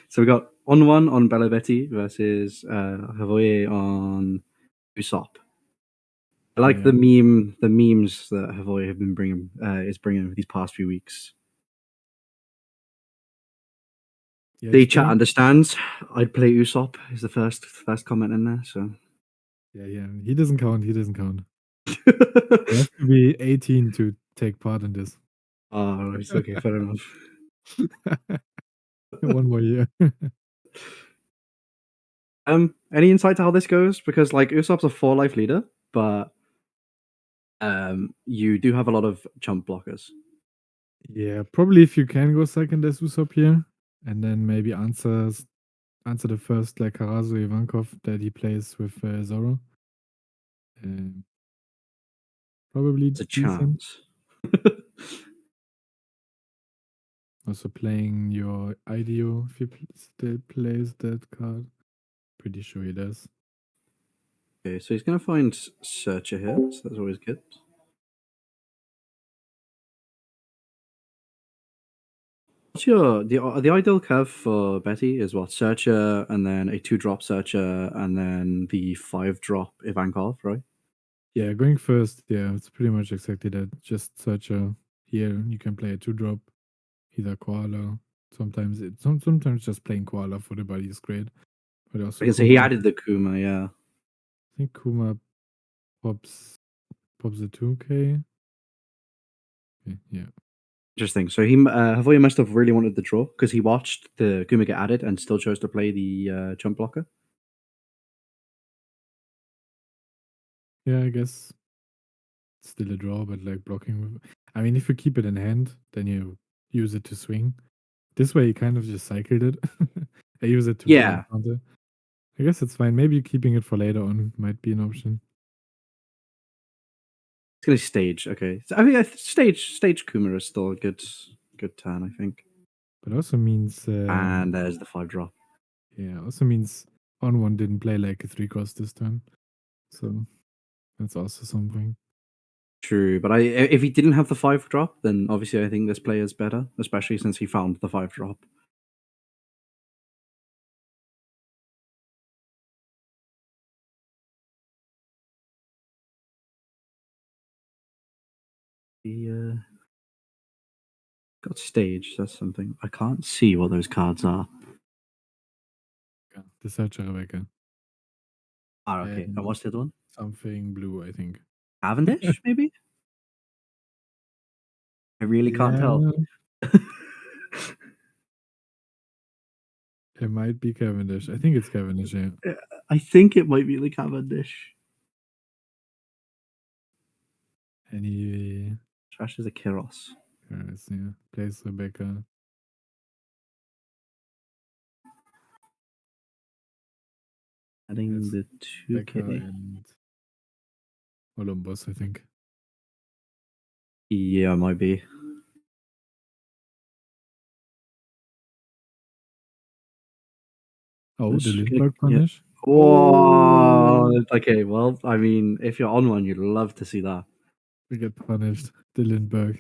So we got ON1 on Belo versus Havoye on Usopp. I like Yeah. the memes that Havoye have been bringing these past few weeks. Yeah, The it's chat playing. understands. I'd play Usopp is the first comment in there. So Yeah. He doesn't count. He doesn't count. You have to be 18 to take part in this. oh, it's okay, fair enough. One more year. Any insight to how this goes? Because like Usopp's a 4 life leader, but you do have a lot of chump blockers. Yeah, probably if you can go second as Usopp here, and then maybe answer the first like Karasu Ivankov that he plays with Zoro. Probably It's a decent. chance. Also playing your IDO if he still plays that card. Pretty sure he does. Okay, so he's gonna find Searcher here, so that's always good. What's the ideal curve for Betty is what? Searcher and then a 2-drop Searcher and then the 5-drop Ivankov, right? Yeah, going first, yeah, it's pretty much exactly that. Just search here you can play a 2-drop, either Koala. Sometimes just playing Koala for the body is great. But also Okay, so he Kuma. added the Kuma, yeah. I think Kuma pops a 2K. Okay, yeah. Interesting. So he Havoya must have really wanted the draw because he watched the Kuma get added and still chose to play the jump blocker. Yeah, I guess it's still a draw, but like blocking with I mean if you keep it in hand, then you use it to swing. This way you kind of just cycled it. I use it to play Yeah, in counter. I guess it's fine. Maybe keeping it for later on might be an option. it's gonna stage. Okay, so I think stage Kuma is still a good turn, I think. But also means And there's the 5-drop. yeah, also means ON1 didn't play like a 3 cross this turn. So that's also something. True, but if he didn't have the 5-drop, then obviously I think this player is better, especially since he found the 5-drop. He got stage. That's something I can't see what those cards are. Yeah, the Searcher Rebecca. Ah, okay. And And what's the other one? something blue, I think. Cavendish, maybe. I really can't tell. Yeah, it might be Cavendish. I think it's Cavendish, yeah. I think it might be the Cavendish. And he Trash is a Kiros. yeah, plays Rebecca. Adding Yes, the Rebecca 2K. and Olympus, I think. Yeah, might be. Oh, the Let's gonna Lindbergh get. punish. Oh, Oh, okay. Well, I mean, if you're on one, you'd love to see that. we get punished. The Lindbergh.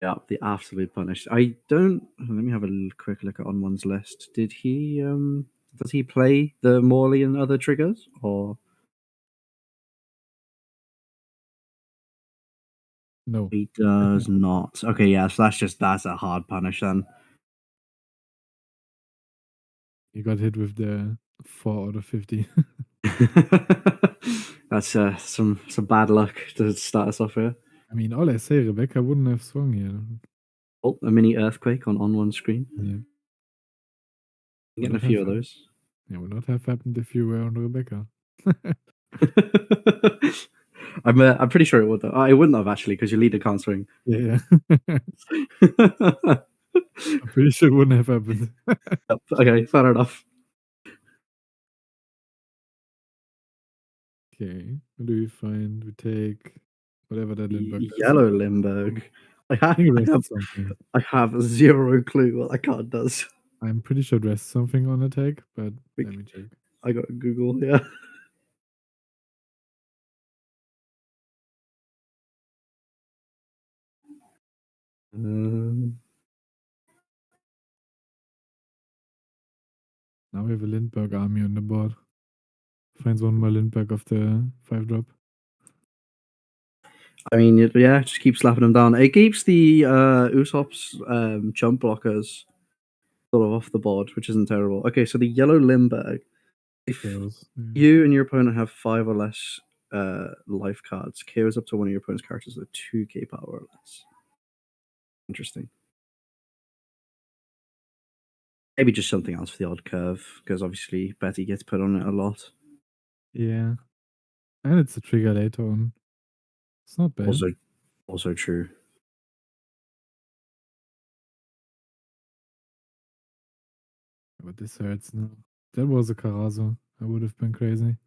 Yeah, the absolute punish. I don't. Let me have a quick look at on one's list. Did he? Does he play the Morley and other triggers, or No, he does not? Okay, yeah. So that's a hard punish then. he got hit with the 4 out of 50. That's some bad luck to start us off here. I mean, all I say, Rebecca wouldn't have swung here. Oh, a mini earthquake on one screen. Yeah, I'm would getting a not have few of happened. those. Yeah, would not have happened if you were on Rebecca. I'm pretty sure it would. Though. It wouldn't have actually because your leader can't swing. Yeah. I'm pretty sure it wouldn't have happened. Okay, fair enough. Okay, what do we find? We take whatever that Lindbergh does. Yellow Limburg. I I have, think it I have, rests something. I have zero clue what that card does. I'm pretty sure it rests something on attack, but let Like, me check. I got Google. Yeah. Um, Now we have a Lindbergh army on the board. Finds one more Lindbergh of the 5 drop. I mean, yeah, just keep slapping them down. It keeps the Usopp's jump blockers sort of off the board, which isn't terrible. Okay, so the yellow Limburg. If Chaos. Yeah. you and your opponent have 5 or less life cards, KOs up to one of your opponent's characters with 2k power or less. Interesting. Maybe just something else for the odd curve, because obviously Betty gets put on it a lot. Yeah. And it's a trigger later on. It's not bad. Also true. But this hurts now. That was a Carazo. I would have been crazy.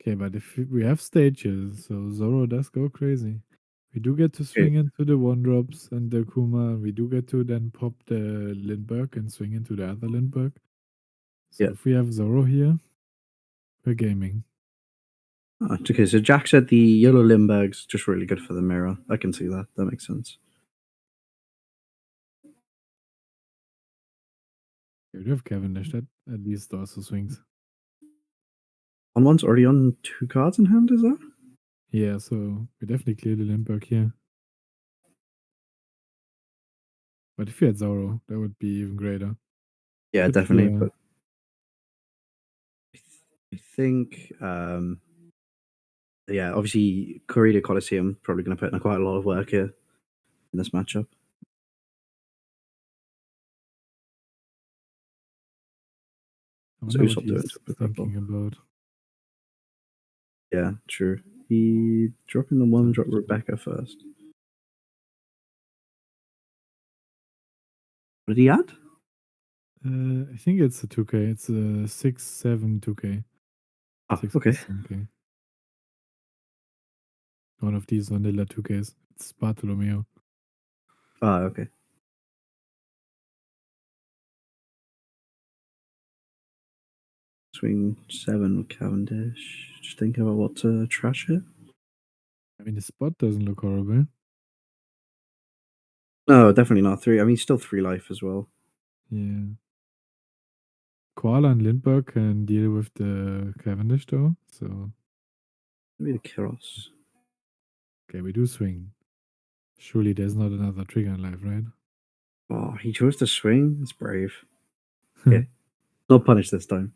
Okay, but if we have stages, so Zoro does go crazy. We do get to Okay, swing into the 1 drops and the Kuma. We do get to then pop the Lindbergh and swing into the other Lindbergh. So yeah. if we have Zoro here, we're gaming. Okay, so Jack said the yellow Limburg's just really good for the mirror. I can see that. That makes sense. We do have Cavendish that at least also swings. ON1's already on 2 cards in hand, is that? Yeah, so we definitely clear the Lindbergh here. But if we had Zoro, that would be even greater. Yeah, Could definitely. clear. But I think, yeah, obviously, Corrida Coliseum probably going to put in quite a lot of work here in this matchup. I What's wonder what Usopp doing he's to the purple? thinking about. Yeah, true. He dropping the 1 drop Rebecca first. What did he add? I think it's a 2K. It's a 6-7 2K. Oh, 6 okay. plus 7K. One of these vanilla 2Ks. It's Bartolomeo. Ah, okay. Swing 7 with Cavendish. Just thinking about what to trash here. I mean, the spot doesn't look horrible. No, definitely not 3. I mean, still 3 life as well. Yeah. Koala and Lindbergh can deal with the Cavendish though. So, Maybe the Kiros. okay, we do swing. Surely there's not another trigger in life, right? Oh, he chose to swing. It's brave. Okay. Not punished this time.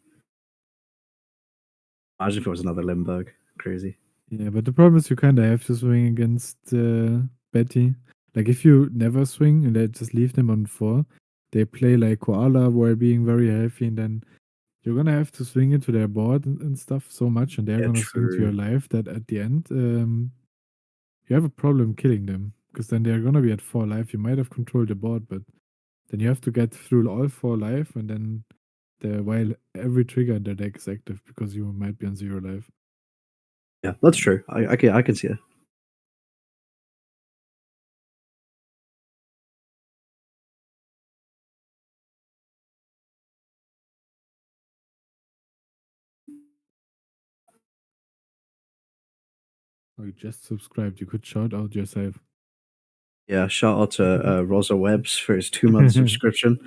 Imagine if it was another Limburg. Crazy. Yeah, but the problem is you kind of have to swing against Betty. Like if you never swing and they just leave them on 4, they play like Koala while being very healthy, and then you're gonna have to swing into their board and stuff so much, and they're Yeah, gonna swing to your true. life that at the end, you have a problem killing them because then they're gonna be at 4 life. You might have controlled the board, but then you have to get through all 4 life, and then while every trigger in the deck is active because you might be on 0 life. Yeah, that's true. I can see it. Oh, you just subscribed. You could shout out yourself. Yeah, shout out to Rosa Webbs for his 2-month subscription.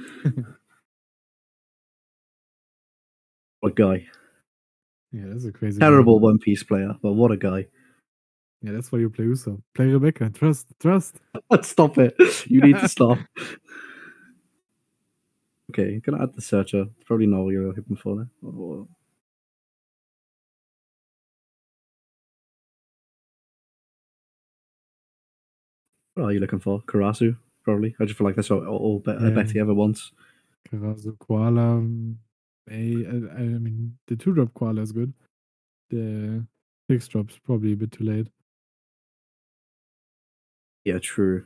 What a guy. Yeah, that's a crazy guy. Terrible One Piece player, but what a guy. Yeah, that's why you play Usopp. Play Rebecca. Trust. Trust. Stop it. You need to stop. Okay, gonna add the searcher. It's probably not what you're hoping for there. What are you looking for? Karasu? Probably. I just feel like that's all Yeah, Betty ever wants. Karasu, Koala. I mean, the 2-drop Koala is good. The 6-drop's probably a bit too late. Yeah, true.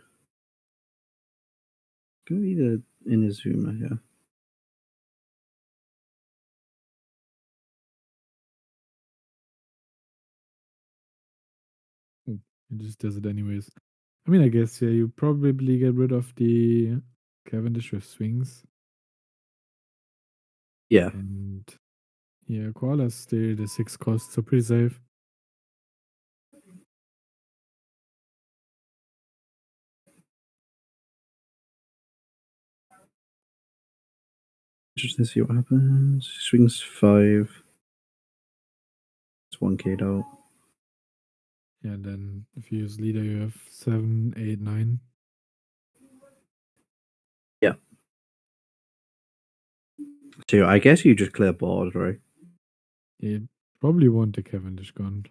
Gonna be the Inazuma, yeah. Mm, It just does it anyways. I mean, I guess, yeah, you probably get rid of the Cavendish with swings. Yeah. And yeah, Koala's still the 6 cost, so pretty safe. Just to see what happens. Swings 5. It's 1K'd out. Yeah, and then if you use leader, you have 7, 8, 9. Yeah. So I guess you just clear board, right? You probably want the Cavendish gun.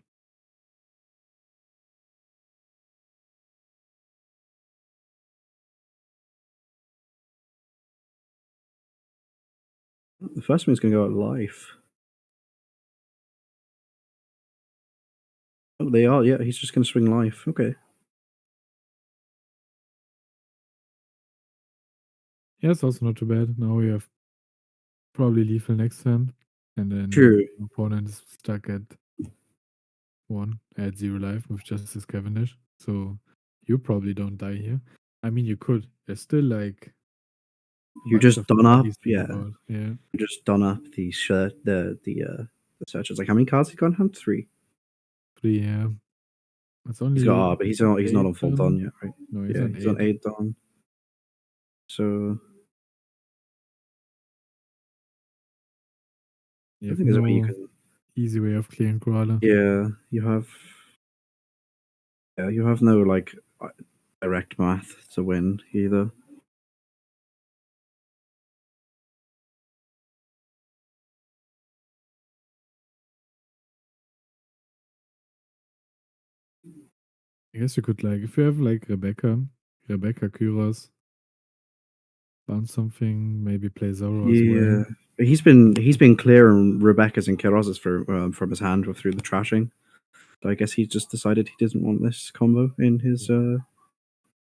The first one's going to go at life. Oh, they are. Yeah, he's just going to swing life. Okay. Yeah, it's also not too bad. Now we have probably lethal next turn. And then True. the opponent is stuck at 1, at 0 life with just his Cavendish. So you probably don't die here. I mean, you could. There's still like You bunch just of done up. bodies in the Yeah. board. Yeah. You just done up the shirt. The searches. Like, how many cards he got in hand? 3. 3, yeah. It's He's only got. But he's not. He's not 8 on full done done. yet, right? No, he's Yeah, on he's on 8. 8 done. So You I have think there's a way you no can. easy way of clearing Koala. Yeah, you have. Yeah, you have no like direct math to win either. I guess you could like if you have like Rebecca Kyros, bounce something, maybe play Zoro as Yeah, well. he's been clearing Rebecca's and Keros's from his hand through the trashing. So I guess he just decided he didn't want this combo in his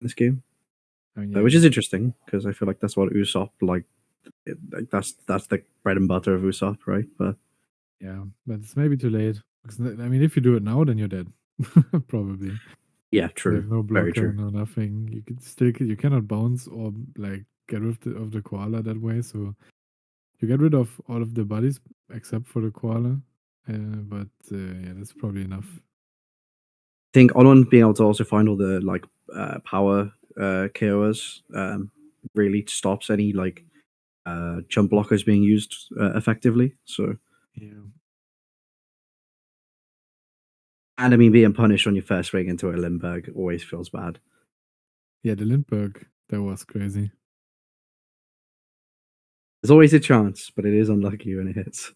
this game, I mean, which yeah, is interesting because I feel like that's what Usopp like that's the bread and butter of Usopp, right? But yeah, but it's maybe too late. Because, I mean, if you do it now, then you're dead, probably. yeah, You true, have no very blocker, true. no nothing. You could still you cannot bounce or like get rid of the koala that way. So you get rid of all of the bodies except for the koala. But yeah, that's probably enough. I think ON1 being able to also find all the like power KOs really stops any like jump blockers being used effectively. So, Yeah. and I mean, being punished on your first ring into a Limburg always feels bad. Yeah, the Lindbergh, that was crazy. There's always a chance, but it is unlucky when it hits.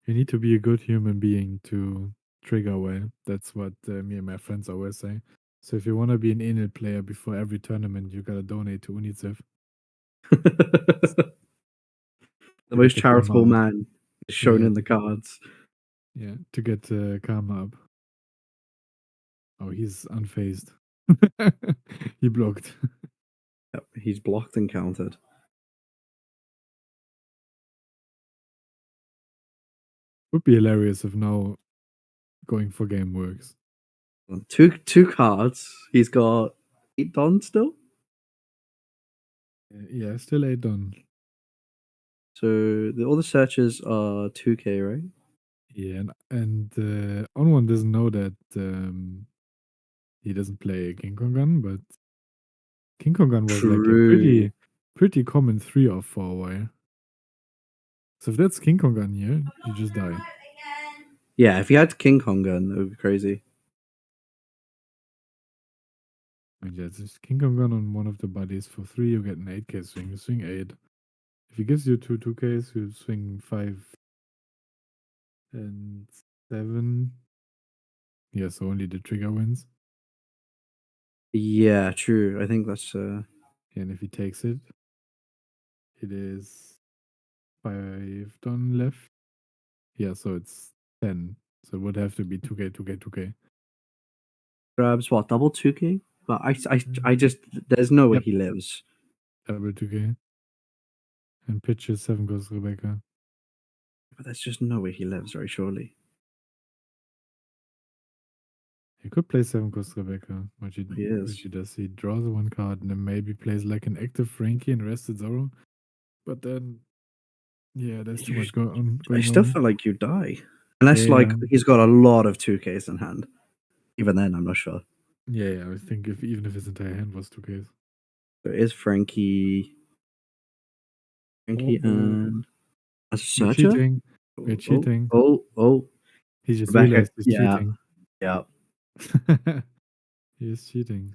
You need to be a good human being to trigger well. That's what me and my friends always say. So if you want to be an Enel player before every tournament, you gotta donate to UNICEF The to get most the karma charitable up. man is shown Yeah, in the cards. yeah, to get karma up. Oh, he's unfazed. He blocked. Yep, he's blocked and countered. Would be hilarious if now going for game works. Two cards. He's got 8 done still. Yeah, still 8 done. So all the searches are 2K, right? Yeah, and ON1 doesn't know that he doesn't play King Kong Gun, but King Kong Gun was like a True. pretty common 3-off for a while. So if that's King Kong Gun here, you just die. Yeah, if you had King Kong gun, that would be crazy. And yeah, just King Kong Gun on one of the bodies for 3, you get an 8k swing. You swing 8. If he gives you 2 2ks, you swing 5 and 7. Yeah, so only the trigger wins. Yeah, true. I think that's And if he takes it, it is 5 done left. Yeah, so it's 10. So it would have to be 2k, 2k, 2k. grabs what double 2K. But I Mm, just there's no way Yep, he lives. double 2k. And pitches 7 goes Rebecca. But there's just no way he lives, right? Surely He could play 7 goes Rebecca, he which is. he does. He draws one card and then maybe plays like an active Frankie and rested Zoro. But then, yeah, there's too You, much I going still on. feel like you die Yeah, unless like yeah, he's got a lot of 2Ks in hand. Even then, I'm not sure. yeah, yeah. I think if even if his entire hand was 2Ks. There is Frankie Oh, and as a we're searcher. cheating. We're Oh, oh, cheating. oh, oh. He just Rebecca. realized he's Yeah, cheating. yeah. He is cheating.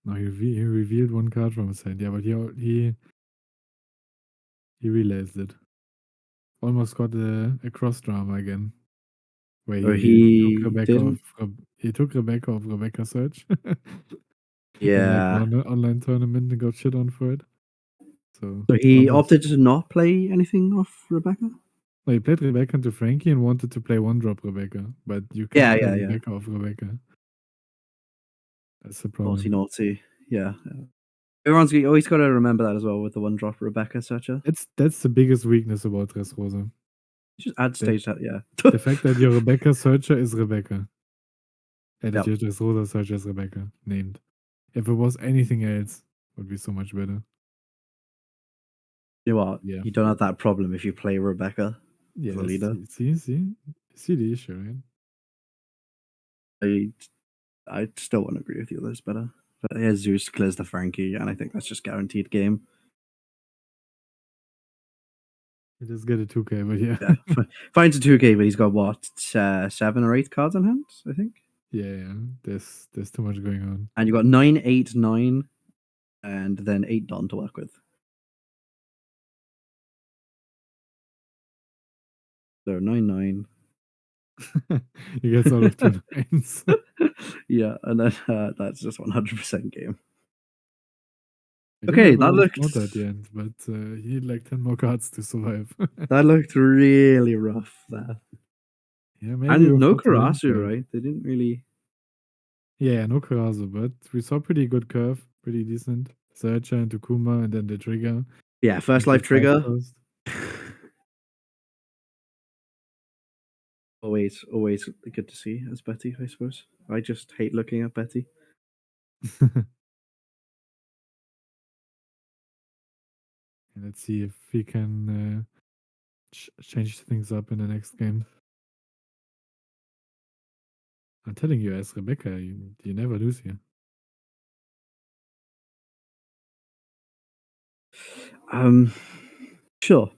No, he revealed one card from his hand. Yeah, but he realized it. Almost got a cross drama again, where Or he took he Rebecca didn't. off. He took Rebecca off Rebecca Search in like Yeah. one online tournament and got shit on for it. So So he almost. opted to not play anything off Rebecca. Well, he played Rebecca into Frankie and wanted to play one drop Rebecca, but you can't Yeah, play yeah, yeah. Rebecca off Rebecca. That's the Naughty, problem. naughty. Yeah. Everyone's always got to remember that as well with the one drop Rebecca searcher. That's the biggest weakness about Dressrosa. Just add That stage that, yeah. the fact that your Rebecca searcher is Rebecca. And that Yep. your Dressrosa searcher is Rebecca named. If it was anything else, it would be so much better. You know what? Yeah. You don't have that problem if you play Rebecca Yeah, as the leader. see the issue, right? I still won't agree with you. That's better. But here's Zeus clears the Frankie, and I think that's just guaranteed game. You just get a 2K, but yeah. Yeah, finds a 2K, but he's got what 7 or 8 cards in hand, I think. Yeah. There's too much going on. And you got 9, 8, 9, and then 8 Don to work with. So 9, 9. He gets out of 2 nines. Yeah, and then that's just 100% game. I do Okay, have a that lot of looked counter at the end, but he need like 10 more cards to survive. that looked really rough there. Yeah, maybe And we've no got the learning Karasu, curve. right? They didn't really. Yeah, no Karasu, but we saw pretty good curve, pretty decent. Searcher into Kuma and then the trigger Yeah, first into life 5 trigger. cost. Always good to see as Betty, I suppose. I just hate looking at Betty. And let's see if we can change things up in the next game. I'm telling you, as Rebecca, you never lose here. Sure.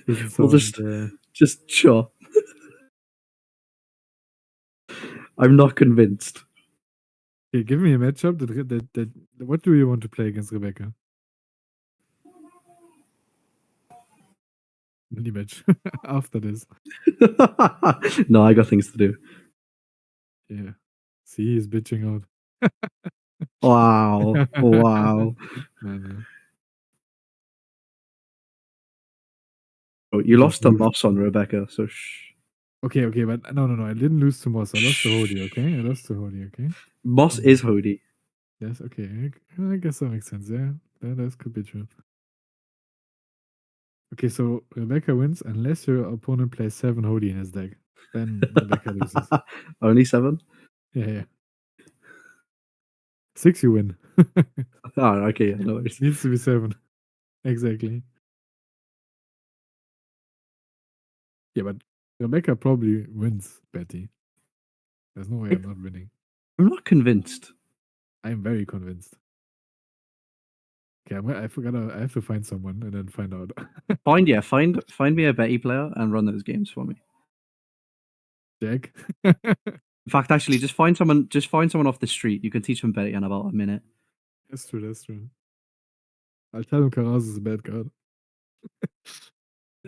Doesn't We'll sound. just sure. I'm not convinced. Okay, give me a matchup. What do you want to play against Rebecca? Mini match after this. No, I got things to do. Yeah. See, he's bitching out. Wow. Wow. No. Oh, You you just lost the moved. moss on Rebecca, so shh. Okay, but no. I didn't lose to Moss. I lost to Hody, okay? I lost to Hody, okay? Moss is Hody. Yes, okay. I guess that makes sense, yeah. That could be true. Okay, so Rebecca wins unless your opponent plays 7 Hody in his deck. Then Rebecca loses. Only 7? Yeah. 6 you win. Oh, okay, yeah, no worries. Needs to be 7. Exactly. Yeah, but Rebecca probably wins, Betty. There's no way I'm not winning. I'm not convinced. I'm very convinced. Okay, I have to find someone and then find out. Find me a Betty player and run those games for me. Jack. In fact, actually, just find someone off the street. You can teach them Betty in about a minute. That's true. I'll tell him Karasu is a bad card.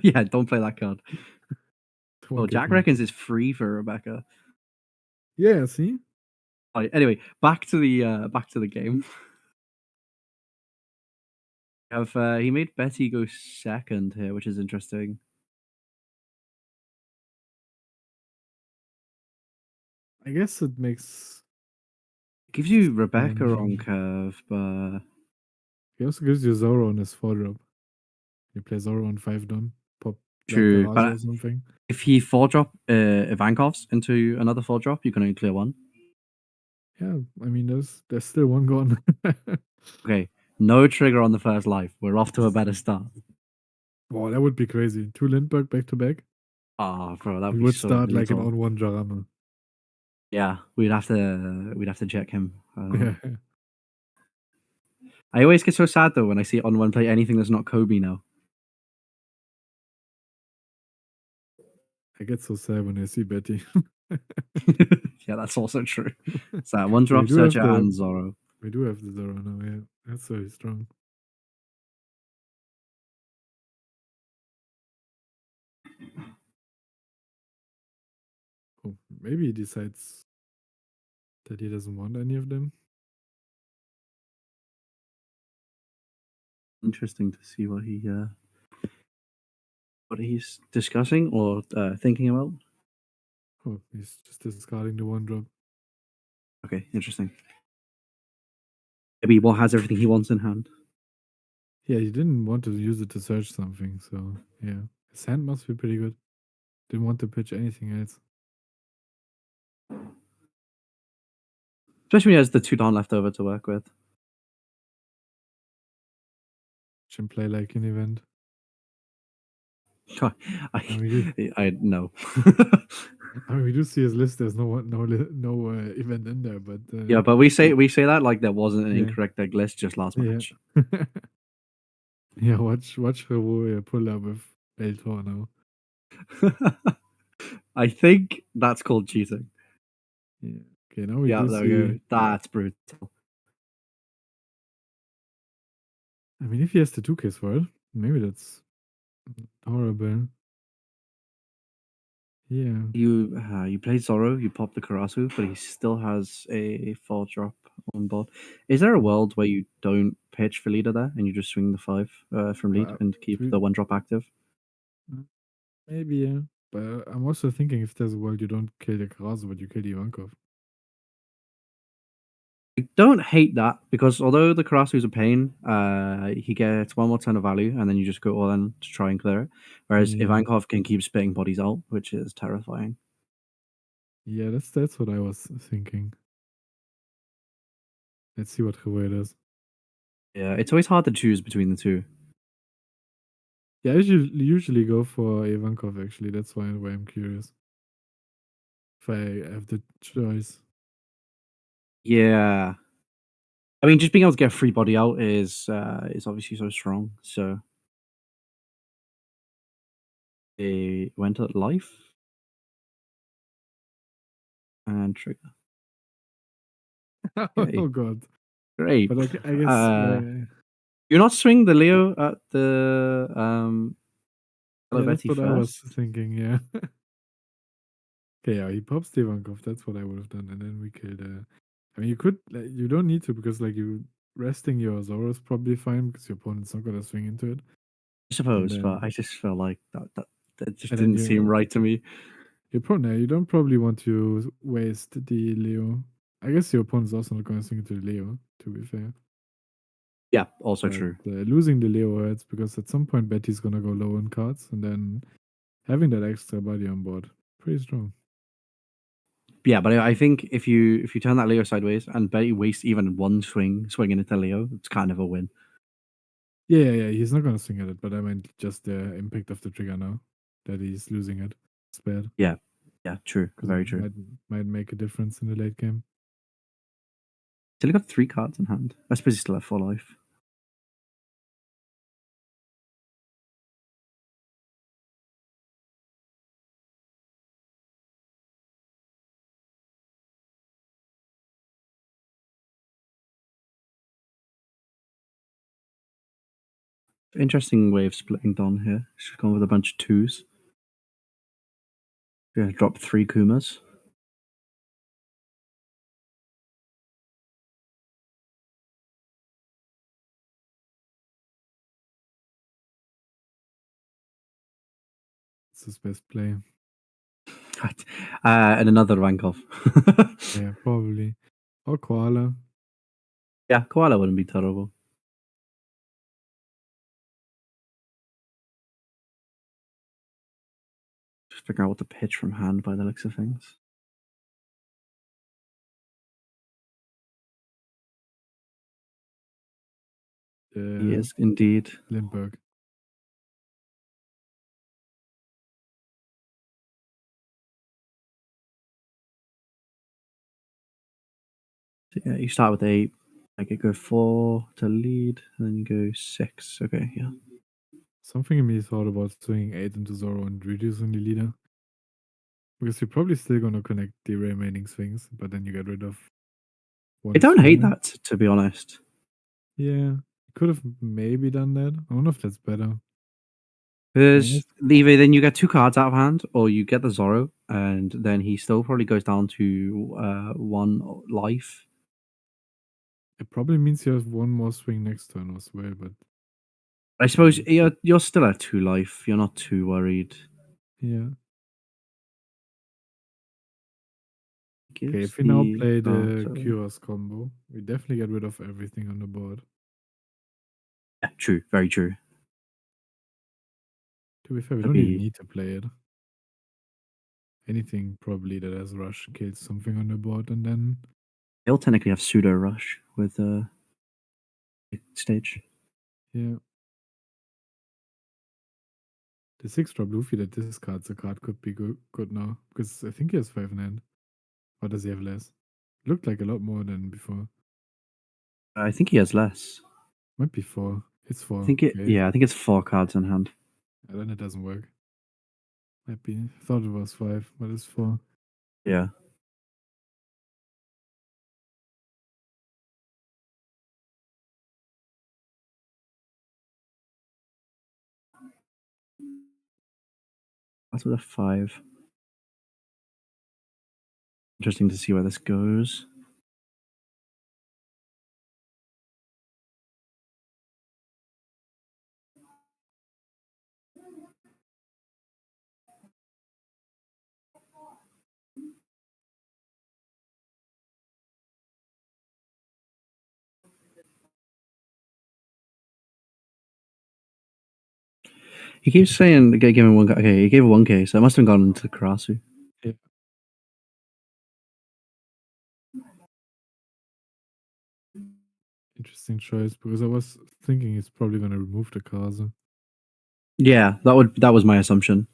Yeah, don't play that card. Won't Oh, get Jack me. reckons it's free for Rebecca. Yeah, see? Right, anyway, back to the game. He made Betty go second here, which is interesting. I guess it makes Gives you Rebecca on challenging. curve, but He also gives you Zoro on his 4 drop. You play Zoro on 5 done, pop like true. Karasu But or something. if he 4-drop Ivankov's into another 4-drop, you can only clear 1. Yeah, I mean there's still 1 gone. Okay, no trigger on the first life. We're off to a better start. Wow, that would be crazy. 2 Lindbergh back to back. Oh, bro, that It would be would so start like an brutal. ON1 drama. Yeah, we'd have to check him. Yeah, I always get so sad though when I see On1 play anything that's not Kobe now. I get so sad when I see Betty. Yeah, that's also true. So one We drop do have Searcher the and Zoro. we do have the Zoro now, yeah. That's very strong. Oh, maybe he decides that he doesn't want any of them. Interesting to see what he's discussing or thinking about. Oh, he's just discarding the one drop. Okay, interesting. Maybe what has everything he wants in hand. Yeah, he didn't want to use it to search something, so yeah. His hand must be pretty good. Didn't want to pitch anything else. Especially when he has the 2 Don left over to work with. Should play like an event. I And we do I no. I mean we do see his list, there's no event in there, but Yeah, but we say that like there wasn't an yeah. incorrect egg list just last Yeah. match. Yeah, watch Revo pull up with Belo now. I think that's called cheating. Yeah. Okay, now we Yeah, do there we see go. That's brutal. I mean if he has the 2Ks for it, maybe that's horrible. Yeah. You play Zoro, you pop the Karasu, but he still has a 4 drop on board. Is there a Mm. world where you don't pitch for leader there and you just swing the 5 from lead and keep To the 1 drop active? maybe, yeah. But I'm also thinking if there's a world you don't kill the Karasu, but you kill the Ivankov. I don't hate that because although the Karasu is a pain, he gets one more turn of value and then you just go all in to try and clear it. Whereas Yeah. Ivankov can keep spitting bodies out, which is terrifying. Yeah, that's what I was thinking. Let's see what Revo does. Yeah, it's always hard to choose between the two. Yeah, I usually go for Ivankov actually. That's why I'm curious. If I have the choice. Yeah. I mean, just being able to get a free body out is obviously so strong. So they went at life and trigger. Oh Okay, god. great. But I guess Uh, you're not swing the Leo at the Hello yeah, that's Betty what I was first. thinking, yeah. Okay, yeah, he pops Stevankov. That's what I would have done, and then we killed. I mean, you could. Like, you don't need to because like you resting your Zoro is probably fine because your opponent's not gonna swing into it, I and suppose, but then I just felt like that just and then didn't seem right to me. you don't probably want to waste the Leo. I guess your opponent's also not gonna swing into the Leo. To be fair, Yeah, also but true. losing the Leo hurts because at some point Betty's gonna go low in cards, and then having that extra body on board, pretty strong. Yeah, but I think if you turn that Leo sideways and Betty wastes even one swinging into Leo, it's kind of a win. Yeah. He's not gonna swing at it, but I meant just the impact of the trigger now that he's losing it. It's bad Yeah, yeah, true, because it very true. might make a difference in the late game. Still got 3 cards in hand. I suppose he still have 4 life. Interesting way of splitting Don here. She's gone with a bunch of 2s. Yeah, drop 3 Kumas. It's his best play. And another Vankov. Yeah, probably. Or Koala. Yeah, Koala wouldn't be terrible. Just figure out what to pitch from hand by the looks of things. He is indeed. Lindbergh. Yeah, you start with 8. Like you go 4 to lead, and then you go 6. Okay, yeah. Something in me thought about swinging 8 into Zoro and reducing the leader. Because you're probably still gonna connect the remaining swings, but then you get rid of I one don't hate swinger. that, to be honest. Yeah. Could have maybe done that. I don't know if that's better. I Because guess either then you get 2 cards out of hand, or you get the Zoro, and then he still probably goes down to 1 life. it probably means you have one more swing next turn as well, but I suppose you're still at 2 life. You're not too worried. yeah. Okay, Gives if we now the play the cards. Cures combo, we definitely get rid of everything on the board. Yeah, true. Very true. To be fair, we Could don't even be. need to play it. Anything probably that has rush kills something on the board, and then He'll technically have pseudo rush with stage. yeah. The 6-drop Luffy that discards a card could be good now. Because I think he has 5 in hand. Or does he have less? Looked like a lot more than before. I think he has less. Might be 4. It's I 4. think it. Okay. Yeah, I think it's 4 cards in hand. Then it doesn't work. Might be. I thought it was 5, but it's 4. Yeah. That's with a 5. Interesting to see where this goes. He keeps saying give him 1. Okay, he gave a 1K, so it must have gone into Karasu. Yeah. Interesting choice because I was thinking he's probably gonna remove the Kaze. Yeah, that was my assumption.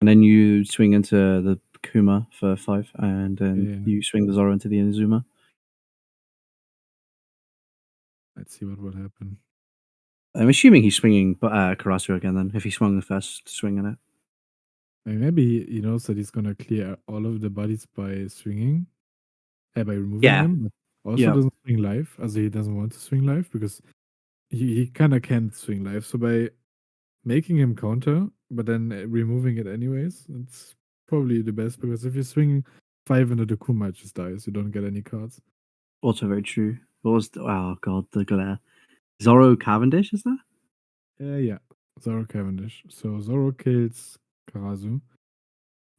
And then you swing into the Kuma for 5, and then Yeah. you swing the Zoro into the Inazuma. Let's see what will happen. I'm assuming he's swinging Karasu again then, if he swung the first swing in it. I mean, maybe he knows that he's gonna clear all of the bodies by swinging, by removing Yeah. them, but also Yeah. doesn't swing live. Also, he doesn't want to swing live because he kind of can't swing live. So by making him counter, but then removing it anyways, it's probably the best because if you swing 5 into the Kuma, it just dies. You don't get any cards. Also very true. What was oh god, the glare. Zoro Cavendish, is that? Yeah. Zoro Cavendish. So Zoro kills Karasu.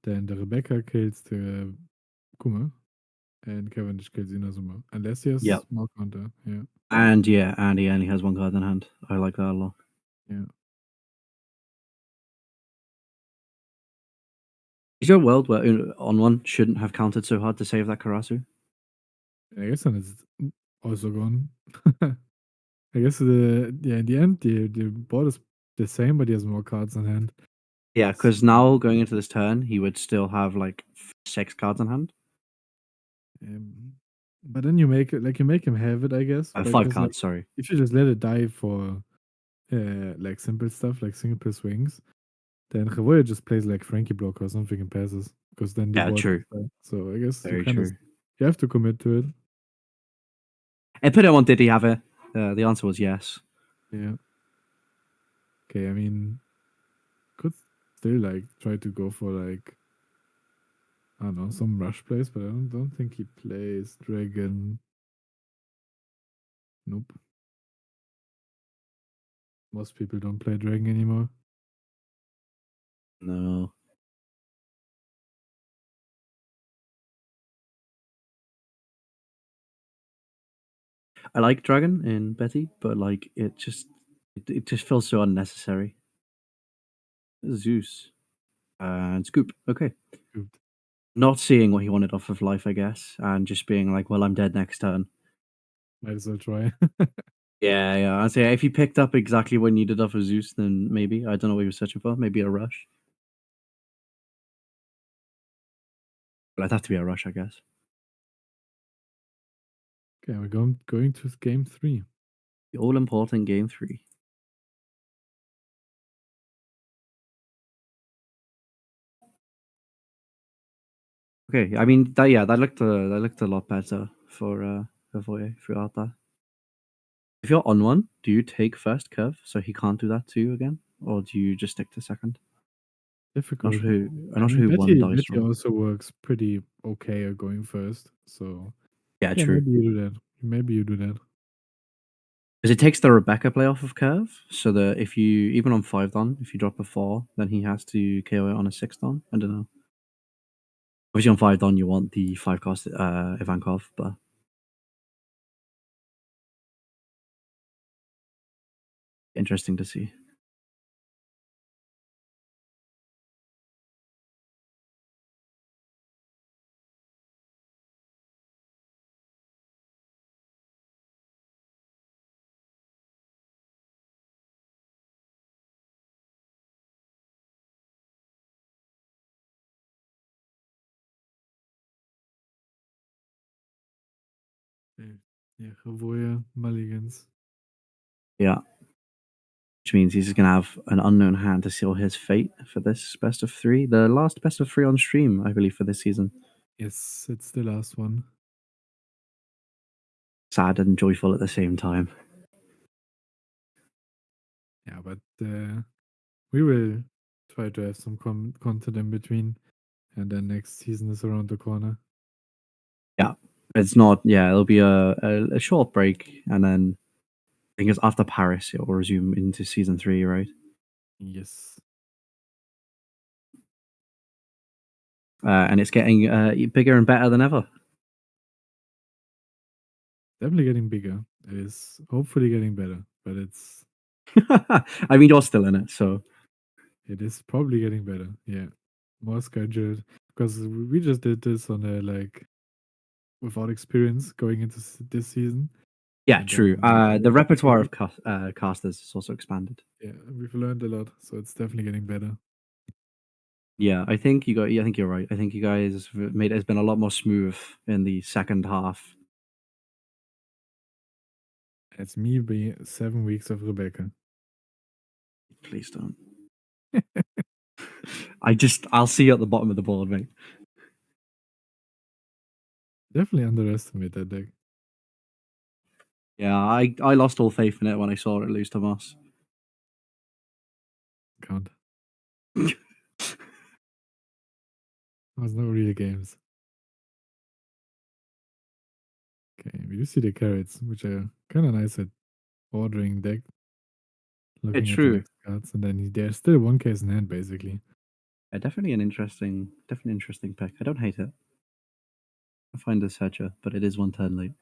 Then the Rebecca kills the Kuma. And Cavendish kills Inazuma. Unless he Yep. has more counter. Yeah. And yeah, and he only has 1 card in hand. I like that a lot. Yeah. Is there a world where ON1 shouldn't have countered so hard to save that Karasu? I guess then it's also gone. I guess in the end the board is the same, but he has more cards in hand. Yeah, So, because now going into this turn, he would still have like 6 cards in hand. um, but then you make it like you make him have it, I guess. 5 Because like cards, sorry. if you just let it die for like simple stuff like single swings, then Revoya just plays like Frankie block or something and passes. Because then the Yeah, board true. is dead. So I guess you Very kind of true. you have to commit to it. I put it on, did he have it? The answer was yes. Yeah. Okay, I mean could still like try to go for like I don't know, some rush plays, but I don't think he plays Dragon. Nope. Most people don't play Dragon anymore. No. I like Dragon in Betty, but like it just feels so unnecessary. Zeus and Scoop. Okay, Good. not seeing what he wanted off of life, I guess, and just being like, "Well, I'm dead next turn." Might as well try. Yeah, yeah. I'd say if he picked up exactly what he needed off of Zeus, then maybe I don't know what he was searching for. Maybe a rush. But it'd have to be a rush, I guess. Okay, we're going to game 3. The all important game 3. Okay, I mean that looked a lot better for Voye throughout that. If you're on one, do you take first curve so he can't do that to you again, or do you just stick to second? Difficult. I'm I not mean, sure who won dice Betty from. also works pretty okay at going first. So Yeah, yeah, true. maybe you do that. Maybe you do that. Because it takes the Rebecca play off of curve, so that if you even on 5 don, if you drop a 4, then he has to KO it on a 6 don. I don't know. Obviously on 5 don you want the 5 cost Ivankov, but interesting to see. Yeah, Havoya mulligans. Yeah. Which means he's going to have an unknown hand to seal his fate for this best of 3. The last best of 3 on stream, I believe, for this season. Yes, it's the last one. Sad and joyful at the same time. Yeah, but we will try to have some content in between, and then next season is around the corner. Yeah. It's not, yeah, it'll be a short break, and then I think it's after Paris, it will resume into season 3, right? Yes. And it's getting bigger and better than ever. Definitely getting bigger. It is hopefully getting better, but I mean, you're still in it, so it is probably getting better. Yeah, more scheduled because we just did this on a like without experience going into this season. yeah, And true. then The repertoire of casters is also expanded. yeah, we've learned a lot, so it's definitely getting better. Yeah, I think you got. Yeah, I think you're right. I think you guys have made it's been a lot more smooth in the second half. It's me being 7 weeks of Rebecca. Please don't. I'll see you at the bottom of the board, mate. Definitely underestimate that deck. Yeah, I lost all faith in it when I saw it lose to Moss. Can't. There's no real games. Okay, we do see the carrots, which are kind of nice at ordering deck, It's looking at the true. next cards, and then there's still one case in hand, basically. Yeah, definitely an interesting pick. I don't hate it. I find this Searcher, but it is 1 turn late.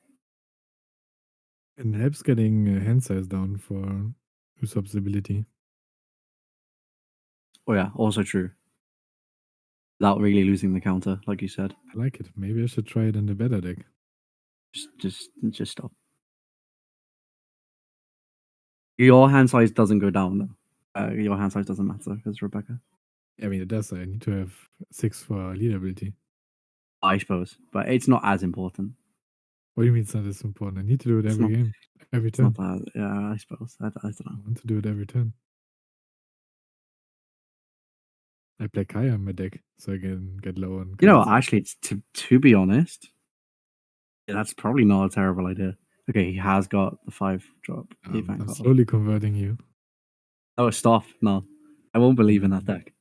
And helps getting hand size down for Usopp's ability. Oh yeah, also true. Without really losing the counter, like you said. I like it. Maybe I should try it in the better deck. Just stop. Your hand size doesn't go down though. Your hand size doesn't matter because Rebecca. I mean, it does. I need to have 6 for lead ability. I suppose, but it's not as important. What do you mean it's not as important? I need to do it It's every not. game, every It's not turn. that. Yeah, I suppose. I don't I know. want to do it every turn. I play Kaya in my deck, so I can get low on You know, cards. actually, it's to be honest, yeah, that's probably not a terrible idea. Okay, he has got the 5 drop. I'm Ivankov. slowly converting you. Oh, stop! No, I won't believe in that Mm. deck.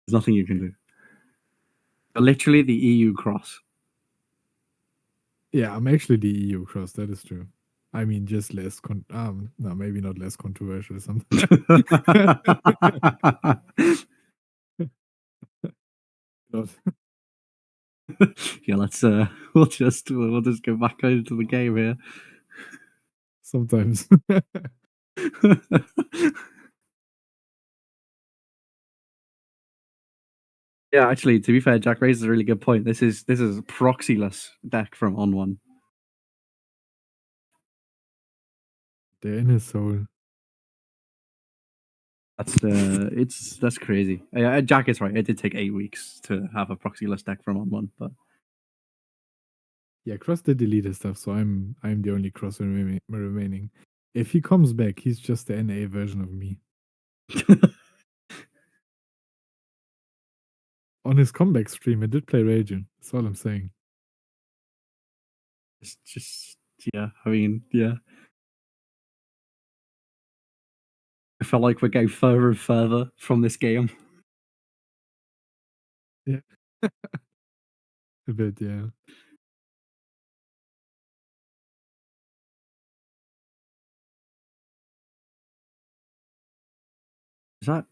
There's nothing you can do. You're literally the EU cross. Yeah, I'm actually the EU cross. That is true. I mean, just less no, maybe not less controversial or something. Not Yeah, let's we'll just go back into the game here. sometimes. Yeah, actually, to be fair, Jack raises a really good point. This is a proxyless deck from ON1. The inner soul. That's crazy. Jack is right. It did take 8 weeks to have a proxyless deck from ON1, but Yeah, Cross did delete his stuff, so I'm the only Cross remaining. If he comes back, he's just the NA version of me. On his comeback stream, I did play Railz0. That's all I'm saying. It's just yeah. I mean, yeah. I felt like we're getting further and further from this game. Yeah. A bit, yeah. Is that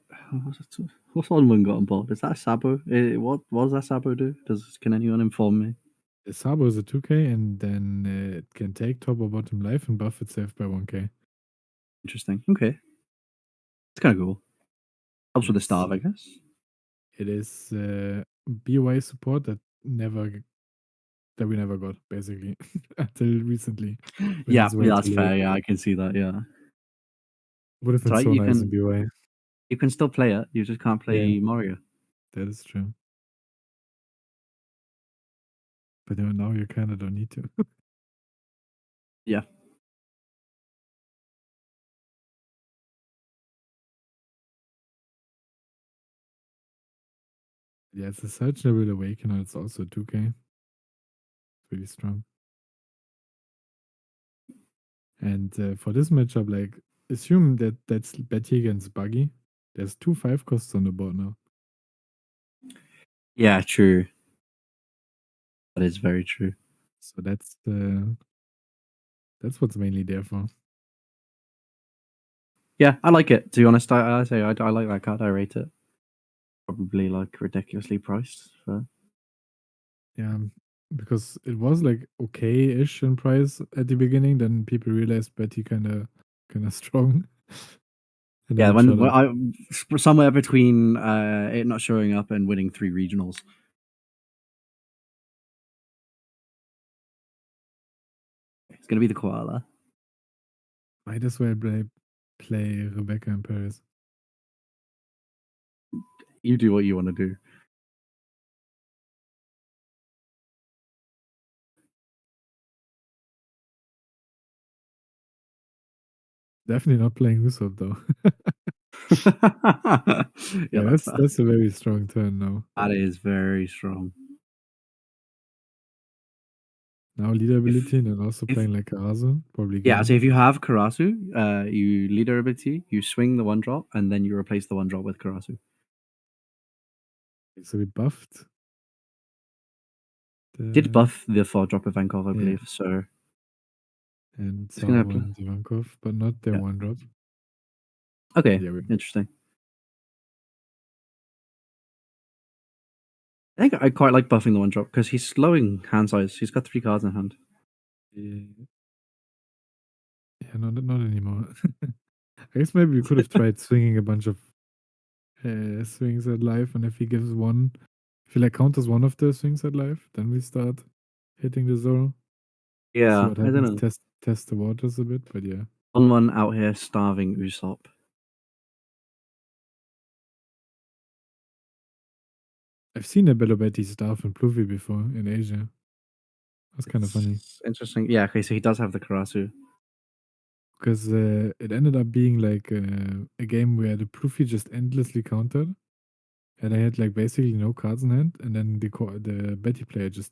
what's ON1 got on board? Is that Sabo? What does that Sabo do? Can anyone inform me? The Sabo is a 2k, and then it can take top or bottom life and buff itself by 1k. Interesting. Okay, it's kind of cool. Helps with the It's starve, I guess. it is BY support that we never got basically until recently when Yeah, it's way yeah, too that's late. fair. Yeah, I can see that. Yeah, Would have that's been right. so nice in BY. You can still play it. You just can't Yeah, play Mario. that is true. But now you kind of don't need to. Yeah. Yeah, it's a Surge Level Awakener. It's also 2k. Pretty strong. And for this matchup, like, assume that's Betty against Buggy. There's 2 5 costs on the board now. Yeah, true. That is very true. So that's what's mainly there for. Yeah, I like it. To be honest, I say I like that card. I rate it. Probably like ridiculously priced. So. Yeah, because it was like okay-ish in price at the beginning. Then people realized Betty kind of strong, and then Yeah, it shot when up. I somewhere between it not showing up and winning 3 regionals. It's gonna be the koala. Might as well play Rebecca in Paris. You do what you want to do. Definitely not playing Usopp though. Yeah, Yeah, that's fair. that's a very strong turn now. That is very strong. Now leader If ability and then also if playing like Karasu, probably yeah, so getting. if you have Karasu, you leader ability, you swing the 1-drop, and then you replace the 1-drop with Karasu. So we buffed Did the buff the 4-drop Ivankov, I yeah, believe. So and it's gonna Zao and Ivankov, but not their yeah. one drop. Okay, Yeah, interesting. I think I quite like buffing the 1-drop because he's slowing hand size. He's got 3 cards in hand. yeah, not anymore. I guess maybe we could have tried swinging a bunch of swings at life, and if he gives one, if he like counters one of the swings at life, then we start hitting the Zoro. See Yeah, what I don't happens. know. Test the waters a bit, but yeah. ON1 out here starving Usopp. I've seen a Belo staff in Pluvi before in Asia. That's kind of funny It's interesting. Yeah, okay, so he does have the Karasu. because it ended up being like a game where the Pluvi just endlessly countered, and I had like basically no cards in hand, and then the Betty player just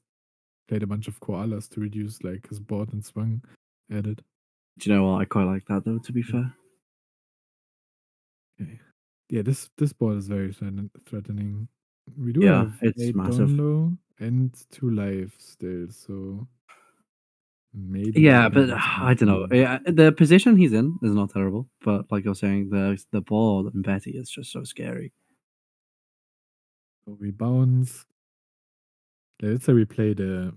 played a bunch of koalas to reduce like his board and swung at it. Do you know what? I quite like that though, to be Yeah. fair. Okay. Yeah, this board is very threatening. We do Yeah, have it's 8 massive. Dondo and 2 life still, so maybe we Yeah, can but get I something don't know. from Yeah, the position he's in is not terrible, but like you're saying, the board and Betty is just so scary. so we bounce. Let's say we play the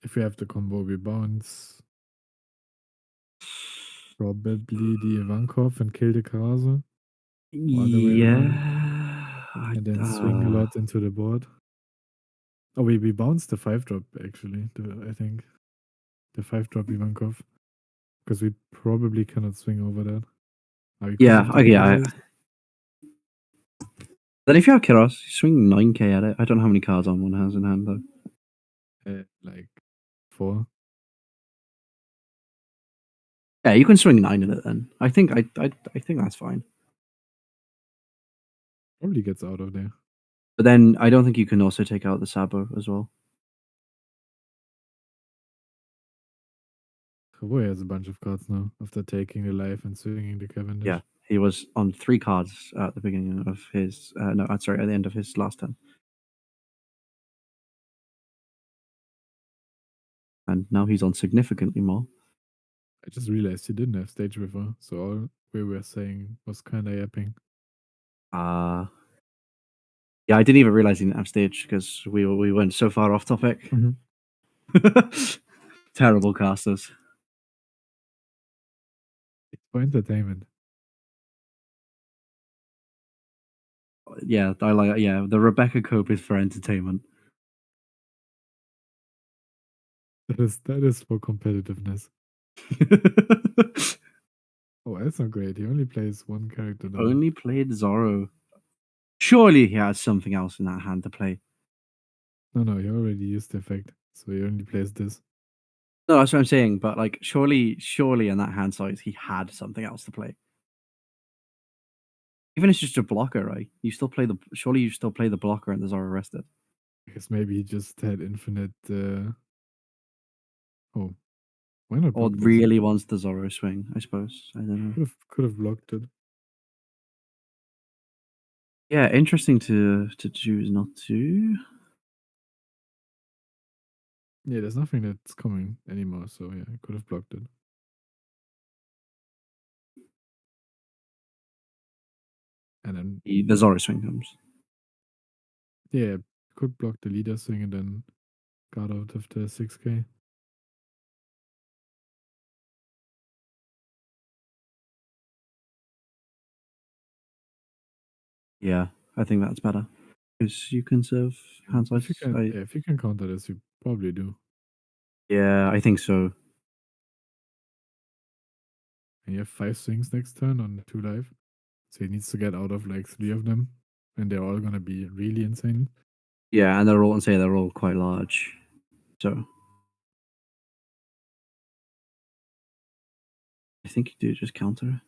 if we have the combo, we bounce probably the Ivankov and kill the Karasu, or other way Yeah, around, and then swing a lot into the board. Oh, we bounced the 5-drop actually. I think the 5-drop Ivankov because we probably cannot swing over that. Because yeah, of the okay, yeah. Karasus. Then if you have Kiros, you swing 9k at it. I don't know how many cards ON1 has in hand though. Like 4. Yeah, you can swing 9 in it then. I think that's fine. Probably gets out of there. But then I don't think you can also take out the Sabo as well. Savoy has a bunch of cards now after taking the life and swinging the Cavendish. Yeah, he was on 3 cards at the beginning of his no, sorry, at the end of his last turn. And now he's on significantly more. I just realized he didn't have Stage River, so all we were saying was kind of yapping. Uh yeah, I didn't even realize he didn't have stage because we went so far off topic. Terrible casters. It's for entertainment. Yeah, I like. Yeah, the Rebecca Cope is for entertainment. That is for competitiveness. Oh, that's not great. He only plays one character though. Only played Zorro. Surely he has something else in that hand to play. No, he already used the effect, so he only plays this. No, that's what I'm saying. But like, surely in that hand size, he had something else to play. Even if it's just a blocker, right? You still play the. Surely you still play the blocker and the Zorro rested. I guess maybe he just had infinite. Oh, why not Or block this? really wants the Zorro swing. I suppose. I don't know. Could have blocked it. Yeah, interesting to choose not to. Yeah, there's nothing that's coming anymore, so yeah, I could have blocked it. And then The Zorro swing comes. yeah, could block the leader swing and then got out of the 6k. Yeah, I think that's better because you can serve hand If you size. can, yeah, if you can counter this, you probably do. Yeah, I think so. And you have 5 swings next turn on 2 life, so he needs to get out of like 3 of them, and they're all gonna be really insane. Yeah, and they're all quite large. So I think you do just counter.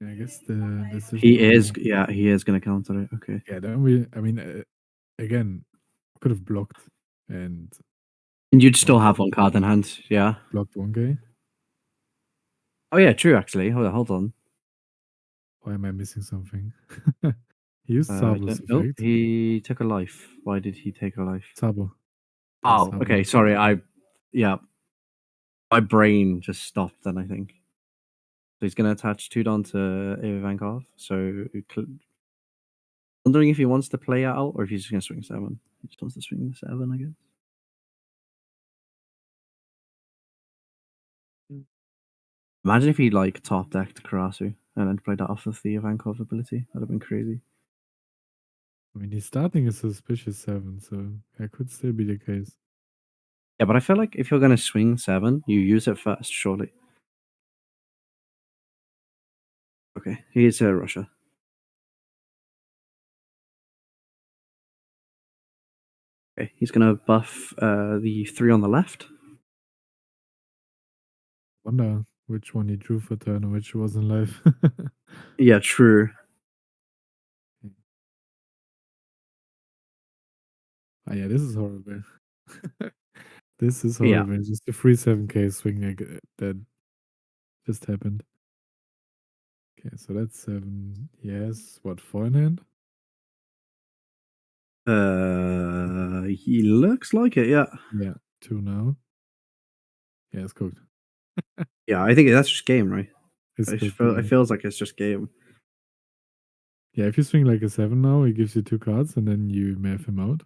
Yeah, I guess the decision He will is, be yeah, he is gonna counter it. Okay. yeah. Then we, I mean, again, could have blocked and And you'd still oh, have one card in hand, yeah. blocked 1k. Oh yeah, true actually. Hold on. Why am I missing something? He used I Sabo's don't know. effect. He took a life. Why did he take a life? Sabo. There's Oh, Sabo. okay. Sorry. Yeah, my brain just stopped then. I think so. He's gonna attach 2 Don to Ivankov. So wondering if he wants to play out or if he's just gonna swing 7. He just wants to swing 7, I guess. Imagine if he like top decked Karasu and then played that off of the Ivankov ability. That'd have been crazy. I mean, he's starting a suspicious 7, so that could still be the case. Yeah, but I feel like if you're gonna swing 7, you use it first, surely. Okay, here's Russia. Okay, he's gonna buff the 3 on the left. Wonder which one he drew for turn and which was in life. Yeah, true. Ah, yeah, this is horrible. This is Yeah. horrible. Just a free 7k swing that just happened. Okay, so that's 7. Yes, what, 4 in hand? He looks like it. Yeah. Yeah, 2 now. Yeah, it's cooked. Yeah, I think that's just game, right? It's cooked, It yeah. feels like it's just game. Yeah, if you swing like a 7 now, he gives you 2 cards and then you math him out.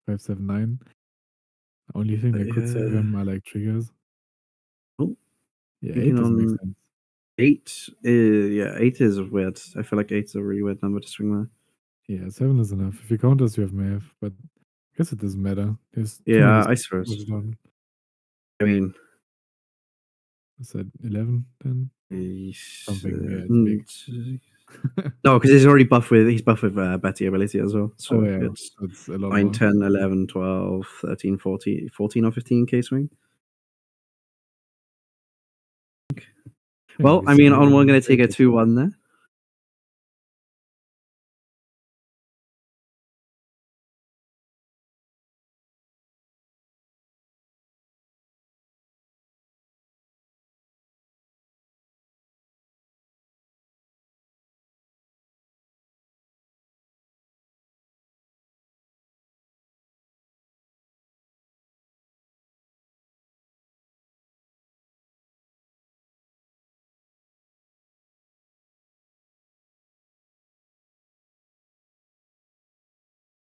5, 7, 9. The only thing that could save him are like triggers. Oh, Yeah, thinking 8 doesn't make on sense. 8. Yeah, 8 is weird. I feel like 8 is a really weird number to swing there. Yeah, 7 is enough. If he counters, you have math, but I guess it doesn't matter. There's too many Yeah, I switches suppose. down. I mean, Is that 11 then? Something, yeah, it's big. No, because he's already buffed with Betty ability as well. So Oh yeah, it's that's a lot 9, more. 10, 11, 12, 13, 14, 14 or 15k swing. Yeah, Well, we I mean, see on one going to take a 2-1 there.